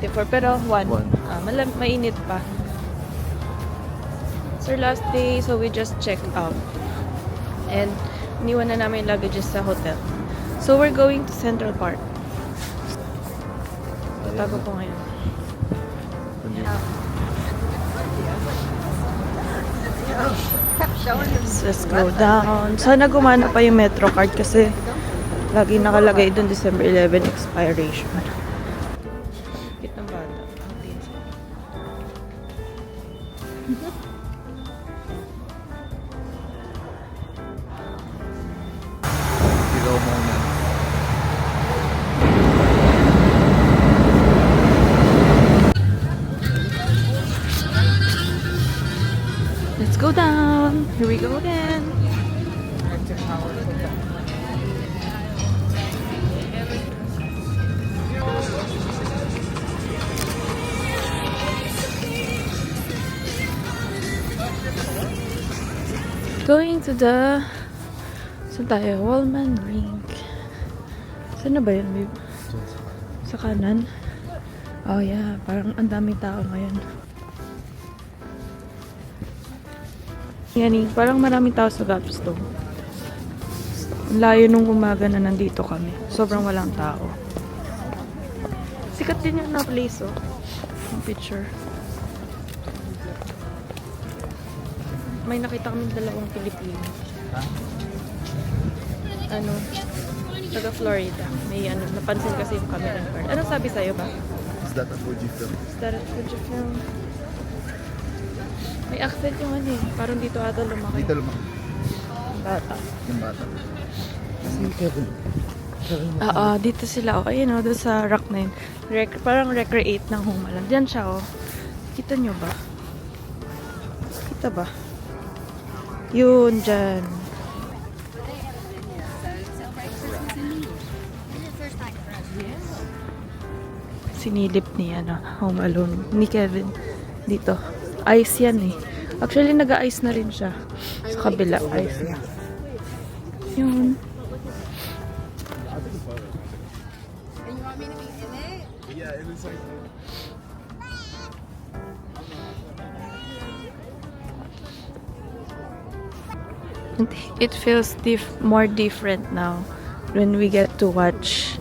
24, pero 1. One. Mainit pa. So last day, so we just checked out. And iniwan na namin yung luggages sa hotel. So we're going to Central Park. Tatago ko ngayon. Let's go down. Sana gumana pa yung Metro card kasi lagi nakalagay doon December 11 expiration. Kit ng bata. Sigaw muna. Let's go down. Here we go again. Going to the... Saan tayo? Wallman Rink. Saan na ba yun, babe? Sa kanan? Oh yeah, parang ang daming tao ngayon. Yan parang maraming tao sa Gapstone. Ang layo nung umaga na nandito kami. Sobrang walang tao. Sikat din yan na place, oh. Yung picture. May nakita kami dalawang Pilipino. Ano? Taga Florida. May ano, napansin kasi yung camera card. Ano sabi sa'yo ba? Is that a Fujifilm? Is that a Fujifilm? May accent yung ano eh. Parang dito ata lumaki. Dito lumaki. Bata. Yung bata. Kasi Kevin. Dito sila. Oh, ayun oh, doon sa rock na yun. Parang recreate ng Homeland. Diyan siya oh. Kita nyo ba? Kita ba? Yun, dyan. Sinilip ni ano, Home Alone. Ni Kevin. Dito. Ice yan eh. Actually, nag-ice na rin siya. Sa kabila, ice na. Yun. It feels more different now when we get to watch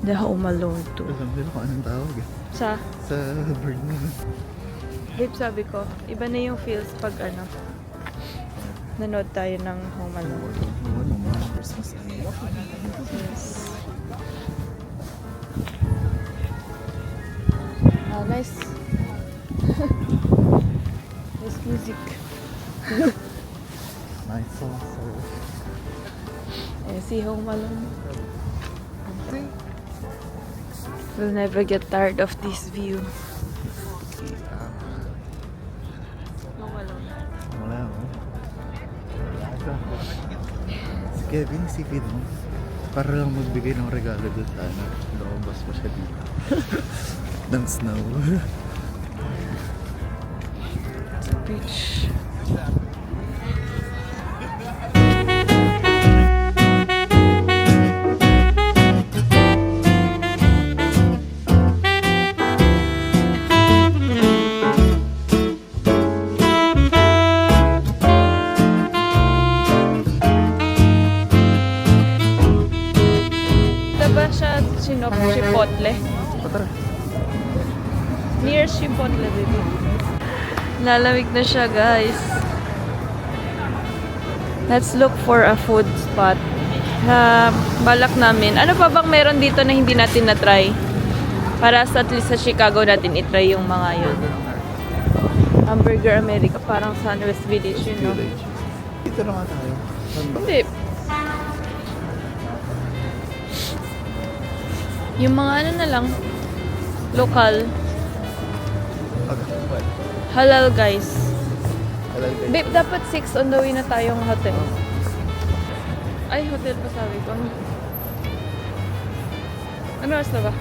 the Home Alone 2. Alam nila kung anong tawag eh. Sa bird na yun. Babe, sabi ko, iba na yung feels pag ano, nanood tayo ng Home Alone. Oo, nung mga Christmas na yun. Yes. Nice. Nice music. Nice also. See Home Alone. We'll never get tired of this view. Home Alone. Wala mo. Si Kevin, isipin mo. Para lang magbigay ng regalo doon sa ano. Lumabas pa siya dito. ng snow. Beach. Chipotle. Patara. Near Chipotle, baby. Lalamig na siya, guys. Let's look for a food spot. Balak namin. Ano pa bang meron dito na hindi natin na-try? Para sa at least sa Chicago natin i-try yung mga yun. Hamburger America. Parang Sunwest Village, you know. Dito naman tayo. Saan ba? Hindi. Yung mga ano na lang, local. Halal, guys. Halal guys. Babe, dapat 6 on the way na tayong hotel. Ay, hotel pa sabi ko. Ano oras na ba?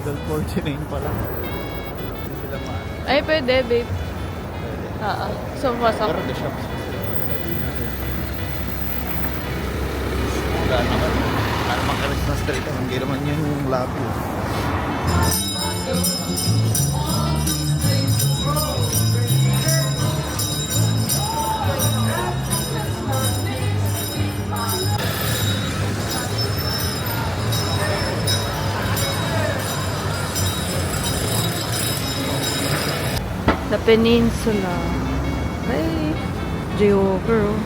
12:49 pa lang. Hindi sila maano. Ay, pwede, babe. So, pasok. Pero the shops. Wala naman. Wala naman Christmas tree. Hindi naman yung labi. The Peninsula. Hey, Joker. Oh.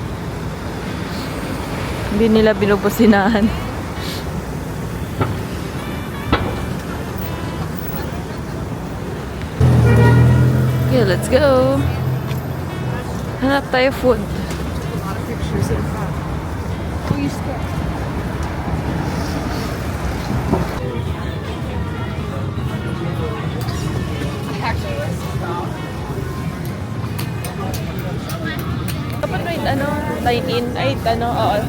Hindi nila binubusinahan. Okay, let's go. Hanap tayo food. Dapat may dine-in, oo.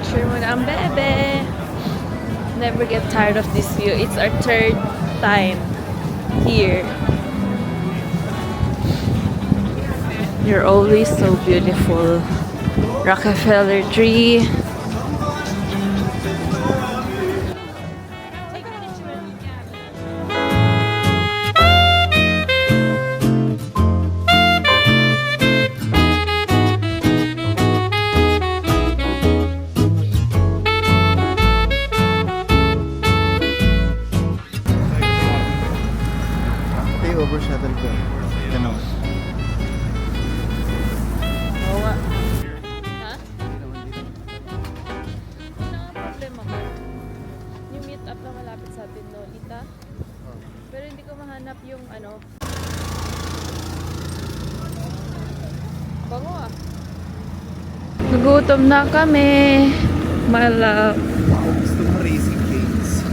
Share mo na ang bebe. Never get tired of this view. It's our third time here. You're always so beautiful. Rockefeller tree. Overshadowed ko. Ganun. Oo nga. Ha? Ano ang problema ko? Yung meet up na malapit sa atin, Lolita. Pero hindi ko mahanap yung bango ah. Nagutom na kami. Malap. Gusto mo racing games.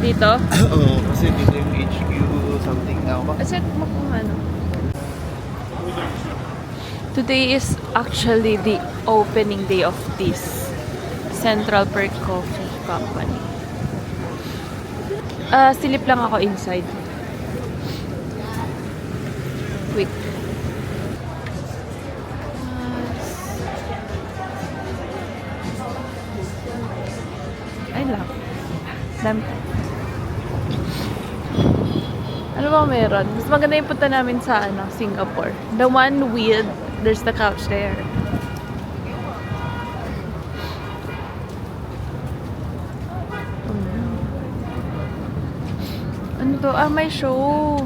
Dito? Oo, kasi dito yung HQ something now. Check mo kung ano. Today is actually the opening day of this Central Perk Coffee Company. Silip lang ako inside. Quick. Ay lang. Dami. Ano ba meron? Mas maganda yung punta namin sa Singapore. The one with, there's the couch there. Ano to? May show.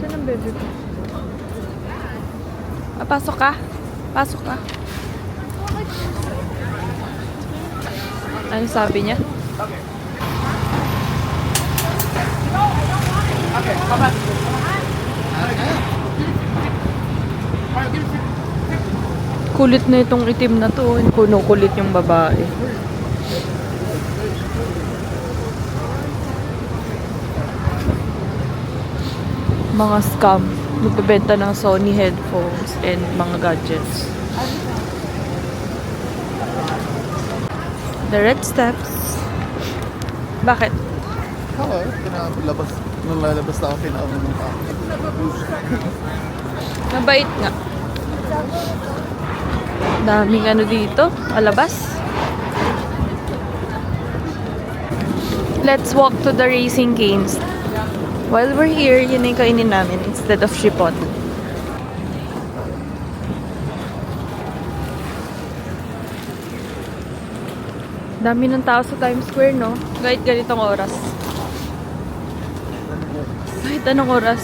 Saan ang baby ko? Pasok ka? Pasok ka? Ano sabi niya? Kulit na itong itim na to. Kunukulit yung babae. Mga scam. Nagbebenta ng Sony headphones and mga gadgets. The Red Steps. Bakit? Oo, pinalabas. Nung lalabas na ako, pinaabot ng tao. Mabait nga. Daming dito. Alabas. Let's walk to the Raising Cane's. While we're here, yun yung kainin namin instead of shipot. Dami ng tao sa Times Square, no? Kahit ganitong oras. Kahit anong oras.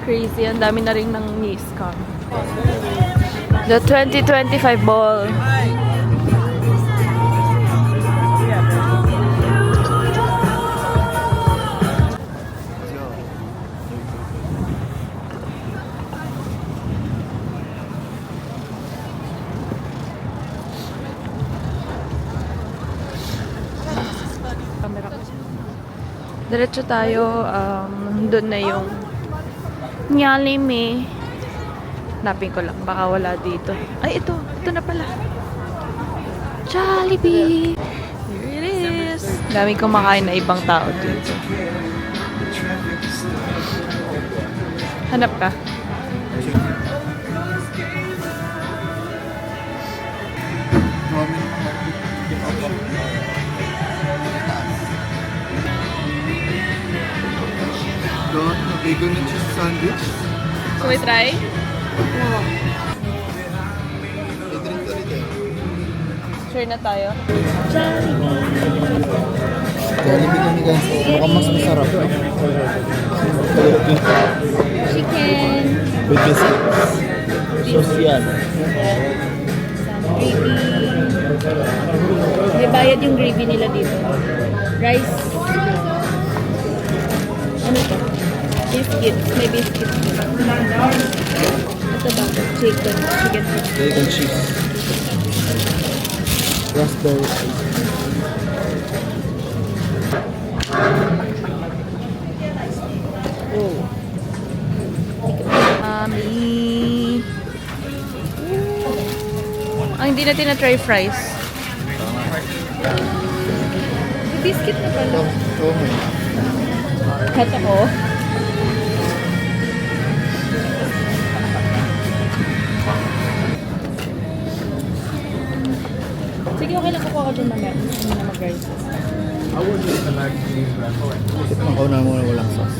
Crazy. Ang dami na rin ng ni-scam. The 2025 ball. Diretso tayo, doon na yung Nyalime. Hanapin ko lang, baka wala dito. Ay, ito na pala. Jollibee! Here it is! Daming kumakain na ibang tao dito. Hanap ka. Bacon and cheese sandwich. So we try? May drink ka rin eh. Sure na tayo. Jollibee kami guys. Mukhang mas masarap. No? Chicken. With biscuits. Social. Gravy. May bayad yung gravy nila dito. Rice. Ano to? Biscuit. May biscuit. Ito ba? Chicken. Chicken. Bacon cheese. Raspberry ice. Oh. Mami. Ang hindi natin na-try fries. May biscuit na pala. Oh my. Cut ako. Sige, okay lang kukuha ko dyan mamaya. Hindi na mag-rice. Tikman ko na muna walang sauce.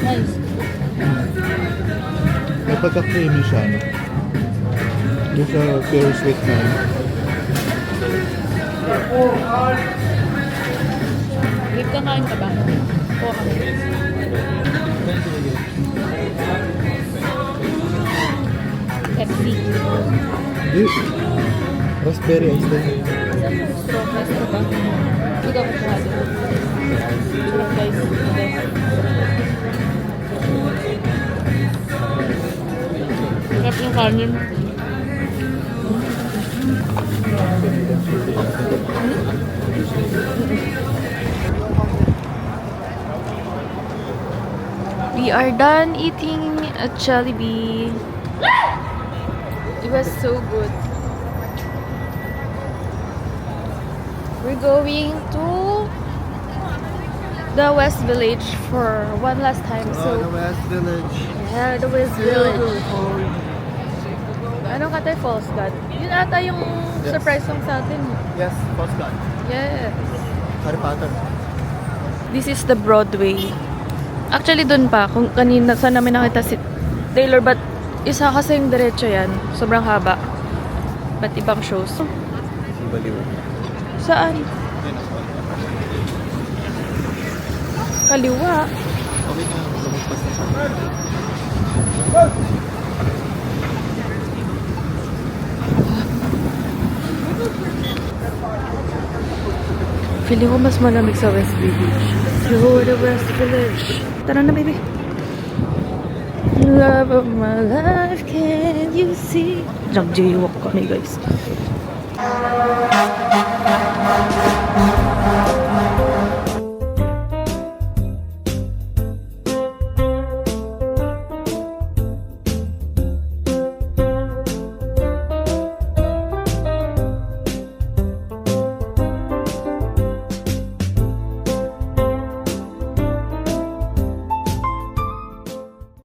Nice. May pagka-creamy siya. No? Hindi siya pure sweet na. Wait, kakain ka ba? Oo kami. Pepsi. Raspberry ice din. Saan yung straw rice ka ba? Ikaw ko siya doon. Straw rice. Sarap yung kanin. We are done eating at Jollibee. It was so good. We're going to the West Village for one last time. So, the West Village. yeah, the West Village. Anong Katay Falls God? Yun ata yung Yes. surprise song sa atin. Yes, postcard. Yes. Harry Potter. This is the Broadway. Actually, dun pa. Kung kanina, saan namin nakita si Taylor, but isa kasi yung diretso yan. Sobrang haba. But ibang shows. Baliw. Saan? Kaliwa. Okay na, lumagpas na siya. Feeling ko mas malamig sa West Village. To the West Village. Tara na, baby. Love of my life, can you see? Nag-jaywalk kami, guys.